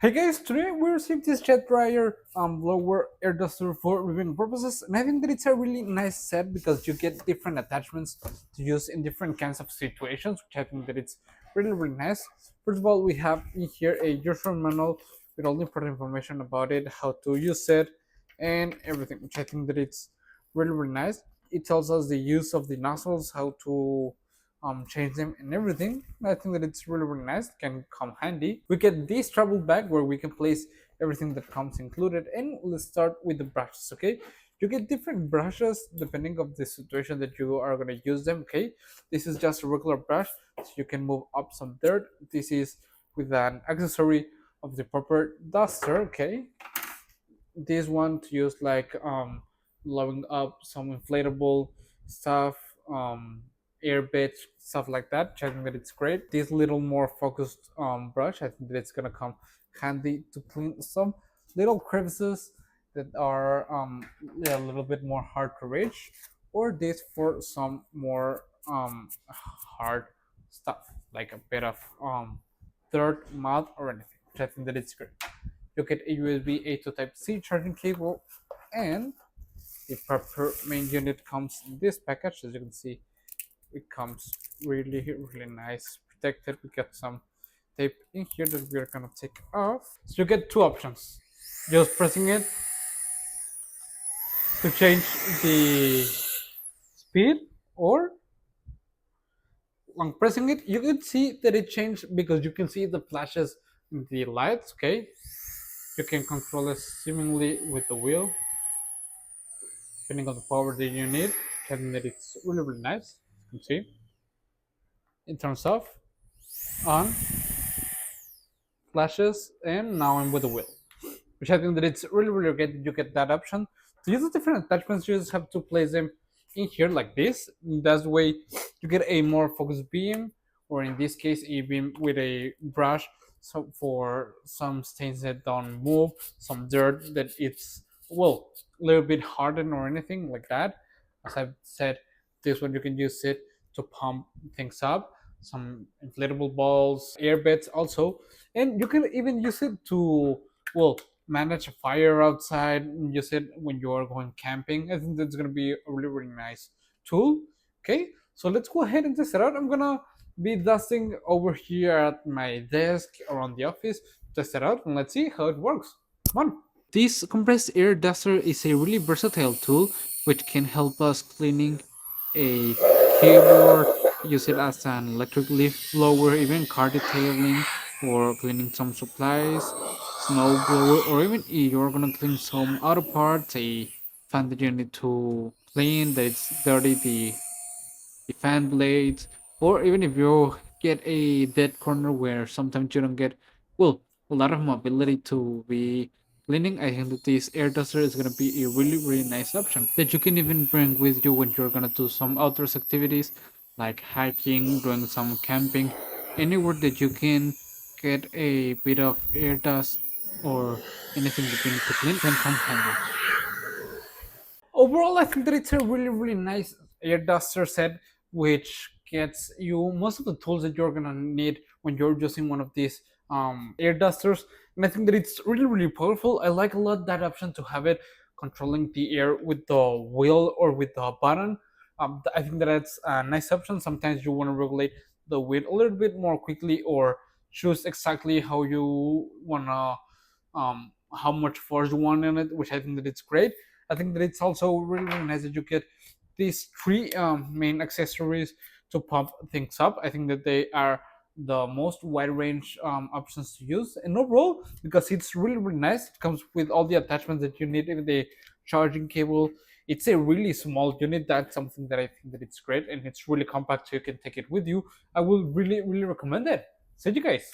Hey guys, today we received this jet dryer blower air duster for reviewing purposes, and I think that it's a really nice set because you get different attachments to use in different kinds of situations, which I think that it's really nice. First of all, we have in here a user manual with all the important information about it, how to use it, and everything, which I think that it's really nice. It tells us the use of the nozzles, how to change them and everything. I think that it's really nice, can come handy. We get this travel bag where we can place everything that comes included, and let's start with the brushes. Okay, you get different brushes depending of the situation that you are going to use them. Okay, this is just a regular brush, so you can move up some dirt. This is with an accessory of the proper duster. Okay, this one to use like blowing up some inflatable stuff, air bits, stuff like that. Checking that it's great. This little more focused brush, I think that it's gonna come handy to clean some little crevices that are yeah, a little bit more hard to reach, or this for some more hard stuff like a bit of dirt, mud, or anything. Which I think that it's great. You get a USB A to Type C charging cable, and the proper main unit comes in this package. As you can see, it comes really nice, protected. We got some tape in here that we are gonna take off. So you get two options: just pressing it to change the speed, or when pressing it, you can see that it changed because you can see the flashes in the lights. Okay, you can control it seemingly with the wheel depending on the power that you need. I think that it's really nice. You can see in terms of on flashes, and now I'm with the wheel, which I think that it's really good. You get that option to use the different attachments. You just have to place them in here like this. That's the way you get a more focused beam, or in this case, a beam with a brush. So for some stains that don't move, some dirt that it's well a little bit hardened or anything like that. As I've said, this one you can use it to pump things up. Some inflatable balls, air beds also, and you can even use it to well manage a fire outside and use it when you are going camping. I think that's going to be a really nice tool. Okay, so let's go ahead and test it out. I'm gonna be dusting over here at my desk around the office, test it out, and let's see how it works. Come on. This compressed air duster is a really versatile tool which can help us cleaning a keyboard, use it as an electric leaf blower, even car detailing, or cleaning some supplies, snow blower, or even if you're gonna clean some auto parts, a fan that you need to clean that it's dirty, the fan blades, or even if you get a dead corner where sometimes you don't get well a lot of mobility to be cleaning. I think that this air duster is gonna be a really nice option that you can even bring with you when you're gonna do some outdoors activities like hiking, doing some camping, anywhere that you can get a bit of air dust or anything that you need to clean can come handy. Overall, I think that it's a really nice air duster set, which gets you most of the tools that you're gonna need when you're using one of these air dusters. And I think that it's really powerful. I like a lot that option to have it controlling the air with the wheel or with the button. I think that that's a nice option. Sometimes you want to regulate the weight a little bit more quickly, or choose exactly how you wanna how much force you want in it, which I think that it's great. I think that it's also really nice that you get these three main accessories to pump things up. I think that they are the most wide range options to use. And overall, because it's really nice, it comes with all the attachments that you need, even the charging cable. It's a really small unit. That's something that I think that it's great, and it's really compact, so you can take it with you. I will really recommend it. See you guys.